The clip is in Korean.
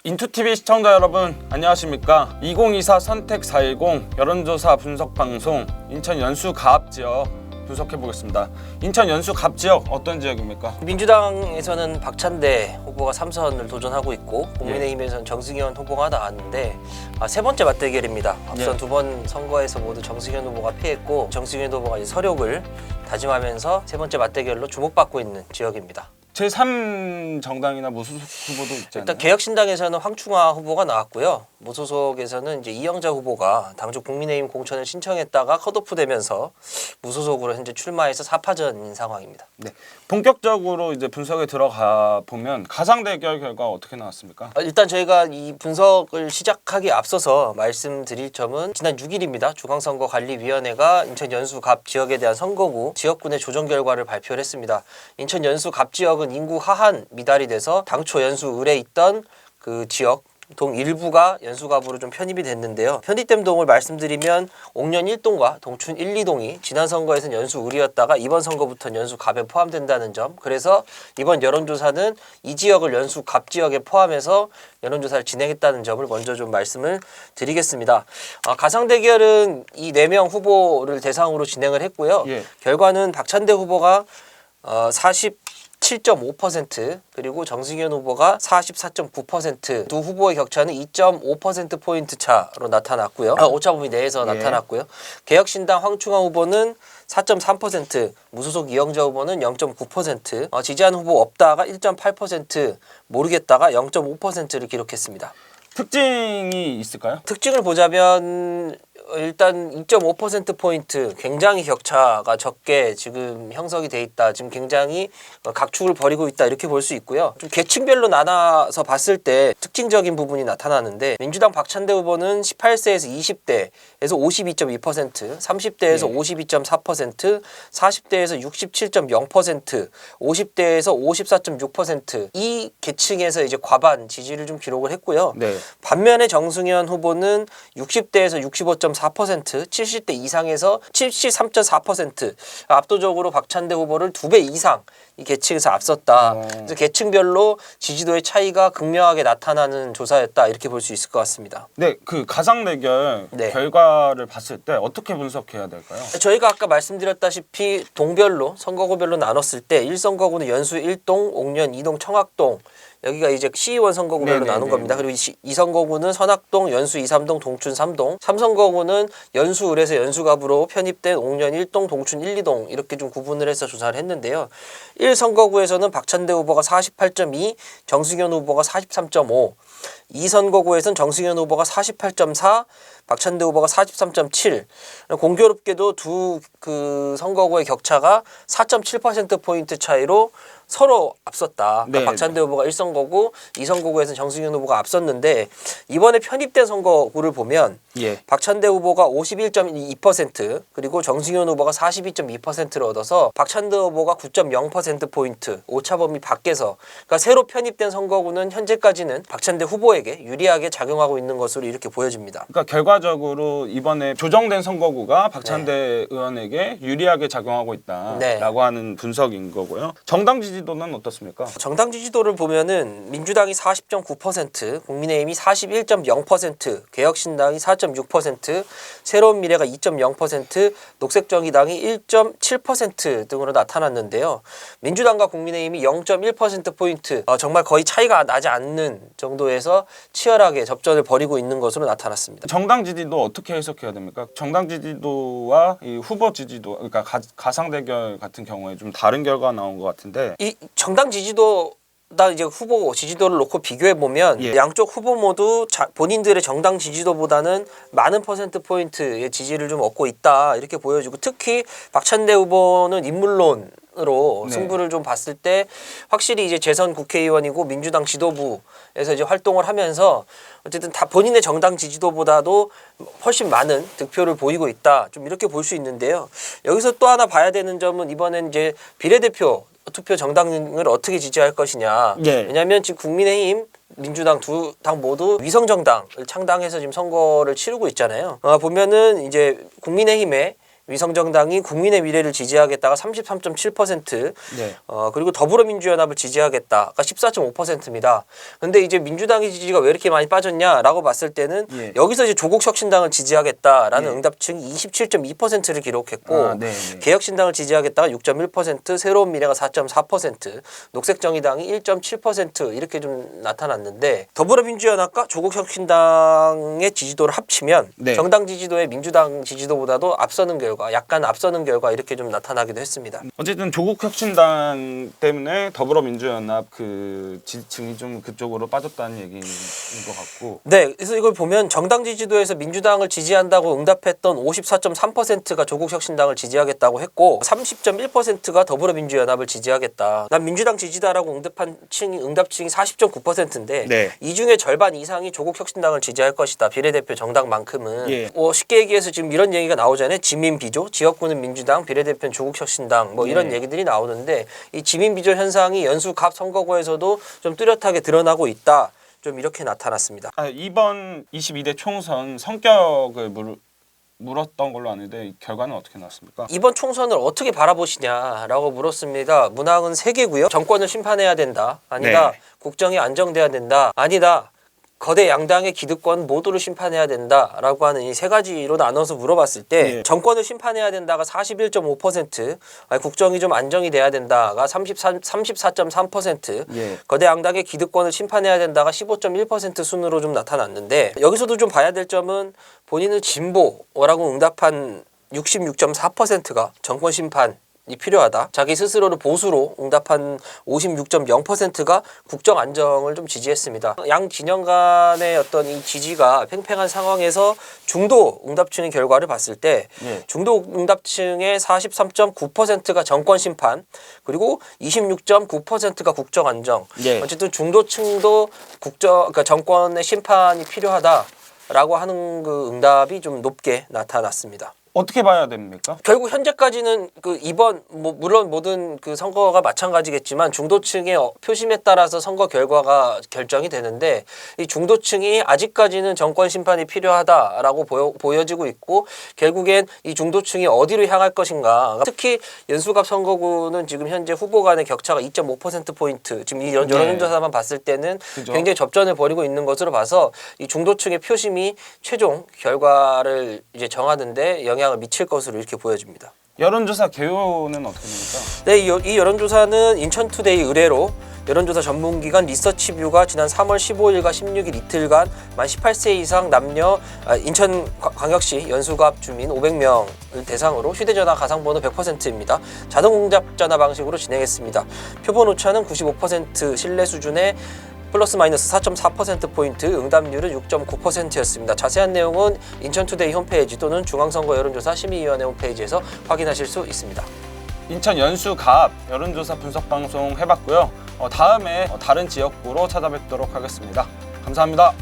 인투TV 시청자 여러분 안녕하십니까. 2024 선택 410 여론조사 분석 방송 인천 연수 가압 지역 분석해 보겠습니다. 인천 연수 가압 지역 어떤 지역입니까? 민주당에서는 박찬대 후보가 3선을 도전하고 있고 국민의힘에서는 정승현 후보가 나왔는데 세 번째 맞대결입니다. 앞선 두 번 선거에서 모두 정승현 후보가 피했고 정승현 후보가 이제 서력을 다짐하면서 세 번째 맞대결로 주목받고 있는 지역입니다. 제3정당이나 무소속 후보도 있잖아요. 일단 개혁신당에서는 황충하 후보가 나왔고요. 무소속에서는 이제 이영자 후보가 당초 국민의힘 공천을 신청했다가 컷오프되면서 무소속으로 현재 출마해서 4파전인 상황입니다. 네, 본격적으로 이제 분석에 들어가 보면 가상 대결 결과 어떻게 나왔습니까? 일단 저희가 이 분석을 시작하기에 앞서서 말씀드릴 점은 지난 6일입니다. 중앙선거관리위원회가 인천 연수 갑 지역에 대한 선거구 지역군의 조정 결과를 발표를 했습니다. 인천 연수 갑 지역은 인구 하한 미달이 돼서 당초 연수 을에 있던 그 지역 동 일부가 연수갑으로 좀 편입이 됐는데요. 편입된 동을 말씀드리면 옥년 1동과 동춘 1, 2동이 지난 선거에서는 연수 을이었다가 이번 선거부터는 연수갑에 포함된다는 점. 그래서 이번 여론조사는 이 지역을 연수갑 지역에 포함해서 여론조사를 진행했다는 점을 먼저 좀 말씀을 드리겠습니다. 가상 대결은 이 4명 후보를 대상으로 진행을 했고요. 결과는 박찬대 후보가 47.5% 그리고 정승현 후보가 44.9% 두 후보의 격차는 2.5%포인트 차로 나타났고요. 오차범위 내에서 나타났고요. 개혁신당 황충하 후보는 4.3%, 무소속 이영자 후보는 0.9%, 지지한 후보 없다가 1.8%, 모르겠다가 0.5%를 기록했습니다. 특징이 있을까요? 특징을 보자면 일단 2.5%포인트 굉장히 격차가 적게 지금 형성이 돼 있다. 지금 굉장히 각축을 벌이고 있다. 이렇게 볼 수 있고요. 좀 계층별로 나눠서 봤을 때 특징적인 부분이 나타나는데 민주당 박찬대 후보는 18세에서 20대에서 52.2%, 30대에서 52.4%, 40대에서 67.0%, 50대에서 54.6% 이 계층에서 이제 과반 지지를 좀 기록을 했고요. 반면에 정승현 후보는 60대에서 65.4%, 70대 이상에서 73.4%, 압도적으로 박찬대 후보를 2배 이상 이 계층에서 앞섰다. 그래서 계층별로 지지도의 차이가 극명하게 나타나는 조사였다. 이렇게 볼 수 있을 것 같습니다. 네, 그 가상 대결 결과를 봤을 때 어떻게 분석해야 될까요? 저희가 아까 말씀드렸다시피 동별로 선거구별로 나눴을 때 1선거구는 연수 1동, 옥년 2동, 청학동 여기가 이제 시의원 선거구별로 나눈 겁니다. 그리고 2선거구는 선학동, 연수 2, 3동, 동춘 3동, 3선거구는 연수 을에서 연수갑으로 편입된 옥년 1동, 동춘 1, 2동 이렇게 좀 구분을 해서 조사를 했는데요. 1선거구에서는 박찬대 후보가 48.2, 정승현 후보가 43.5, 2선거구에서는 정승현 후보가 48.4, 박찬대 후보가 43.7. 공교롭게도 두 그 선거구의 격차가 4.7%포인트 차이로 서로 앞섰다. 그러니까 박찬대 후보가 1선거구, 2선거구에서는 정승현 후보가 앞섰는데 이번에 편입된 선거구를 보면 박찬대 후보가 51.2% 그리고 정승현 후보가 42.2%를 얻어서 박찬대 후보가 9.0%포인트 오차범위 밖에서 그러니까 새로 편입된 선거구는 현재까지는 박찬대 후보에게 유리하게 작용하고 있는 것으로 이렇게 보여집니다. 그러니까 결과적으로 이번에 조정된 선거구가 박찬대 의원에게 유리하게 작용하고 있다라고 하는 분석인 거고요. 정당 지지도는 어떻습니까? 정당 지지도를 보면은 민주당이 40.9%, 국민의힘이 41.0%, 개혁신당이 4.6%, 새로운 미래가 2.0%, 녹색정의당이 1.7% 등으로 나타났는데요. 민주당과 국민의힘이 0.1%포인트 정말 거의 차이가 나지 않는 정도에서 치열하게 접전을 벌이고 있는 것으로 나타났습니다. 정당 지지도 어떻게 해석해야 됩니까? 정당 지지도와 이 후보 지지도, 그러니까 가상 대결 같은 경우에 좀 다른 결과가 나온 것 같은데 이 정당 지지도 이제 후보 지지도를 놓고 비교해 보면 양쪽 후보 모두 본인들의 정당 지지도보다는 많은 퍼센트 포인트의 지지를 좀 얻고 있다 이렇게 보여지고 특히 박찬대 후보는 인물론으로 승부를 좀 봤을 때 확실히 이제 재선 국회의원이고 민주당 지도부에서 이제 활동을 하면서 어쨌든 다 본인의 정당 지지도보다도 훨씬 많은 득표를 보이고 있다 좀 이렇게 볼 수 있는데요. 여기서 또 하나 봐야 되는 점은 이번엔 이제 비례대표 투표 정당을 어떻게 지지할 것이냐. 왜냐하면 지금 국민의힘, 민주당 두 당 모두 위성정당을 창당해서 지금 선거를 치르고 있잖아요. 보면은 이제 국민의힘의 위성정당이 국민의 미래를 지지하겠다가 33.7%, 네. 그리고 더불어민주연합을 지지하겠다가 14.5%입니다. 근데 이제 민주당의 지지가 왜 이렇게 많이 빠졌냐라고 봤을 때는 예. 여기서 이제 조국혁신당을 지지하겠다라는 예. 응답층이 27.2%를 기록했고 네. 개혁신당을 지지하겠다가 6.1%, 새로운 미래가 4.4%, 녹색정의당이 1.7% 이렇게 좀 나타났는데 더불어민주연합과 조국혁신당의 지지도를 합치면 네. 정당 지지도의 민주당 지지도보다도 앞서는 결과, 약간 앞서는 결과 이렇게 좀 나타나기도 했습니다. 어쨌든 조국혁신당 때문에 더불어민주연합 그 지지층이 좀 그쪽으로 빠졌다는 얘기인 것 같고. 네, 그래서 이걸 보면 정당 지지도에서 민주당을 지지한다고 응답했던 54.3%가 조국혁신당을 지지하겠다고 했고 30.1%가 더불어민주연합을 지지하겠다. 난 민주당 지지다라고 응답층이 40.9%인데 네. 이 중에 절반 이상이 조국혁신당을 지지할 것이다. 비례대표 정당만큼은. 예. 쉽게 얘기해서 지금 이런 얘기가 나오잖아요. 지민비조, 지역구는 민주당, 비례대표는 조국혁신당 뭐 이런 네. 얘기들이 나오는데 이 지민비조 현상이 연수갑 선거구에서도 좀 뚜렷하게 드러나고 있다. 좀 이렇게 나타났습니다. 이번 22대 총선 성격을 물었던 걸로 아는데 이 결과는 어떻게 나왔습니까? 이번 총선을 어떻게 바라보시냐라고 물었습니다. 문항은 3개고요. 정권을 심판해야 된다. 아니다. 네. 국정이 안정돼야 된다. 아니다. 거대 양당의 기득권 모두를 심판해야 된다라고 하는 이 3가지로 나눠서 물어봤을 때 예. 정권을 심판해야 된다가 41.5%, 국정이 좀 안정이 돼야 된다가 34.3%, 예. 거대 양당의 기득권을 심판해야 된다가 15.1% 순으로 좀 나타났는데 여기서도 좀 봐야 될 점은 본인은 진보라고 응답한 66.4%가 정권 심판이 필요하다. 자기 스스로를 보수로 응답한 56.0%가 국정 안정을 좀 지지했습니다. 양 진영 간의 어떤 이 지지가 팽팽한 상황에서 중도 응답층의 결과를 봤을 때 예. 중도 응답층의 43.9%가 정권 심판 그리고 26.9%가 국정 안정. 예. 어쨌든 중도층도 그러니까 정권의 심판이 필요하다라고 하는 그 응답이 좀 높게 나타났습니다. 어떻게 봐야 됩니까? 결국 현재까지는 그 이번 물론 모든 그 선거가 마찬가지겠지만 중도층의 표심에 따라서 선거 결과가 결정이 되는데 이 중도층이 아직까지는 정권 심판이 필요하다라고 보여지고 있고 결국엔 이 중도층이 어디로 향할 것인가. 특히 연수갑 선거구는 지금 현재 후보 간의 격차가 2.5%포인트 지금 이 여론조사만 봤을 때는 그죠? 굉장히 접전을 벌이고 있는 것으로 봐서 이 중도층의 표심이 최종 결과를 이제 정하는데 영향을 미칠 것으로 이렇게 보여집니다. 여론조사 개요는 어떻게 됩니까? 네, 이 여론조사는 인천투데이 의뢰로 여론조사 전문기관 리서치뷰가 지난 3월 15일과 16일 이틀간 만 18세 이상 남녀 인천광역시 연수갑 주민 500명을 대상으로 휴대전화 가상번호 100%입니다. 자동응답 전화 방식으로 진행했습니다. 표본 오차는 95% 신뢰 수준의 플러스 마이너스 4.4%포인트, 응답률은 6.9%였습니다. 자세한 내용은 인천투데이 홈페이지 또는 중앙선거 여론조사 심의위원회 홈페이지에서 확인하실 수 있습니다. 인천 연수갑 여론조사 분석 방송 해봤고요. 다음에 다른 지역구로 찾아뵙도록 하겠습니다. 감사합니다.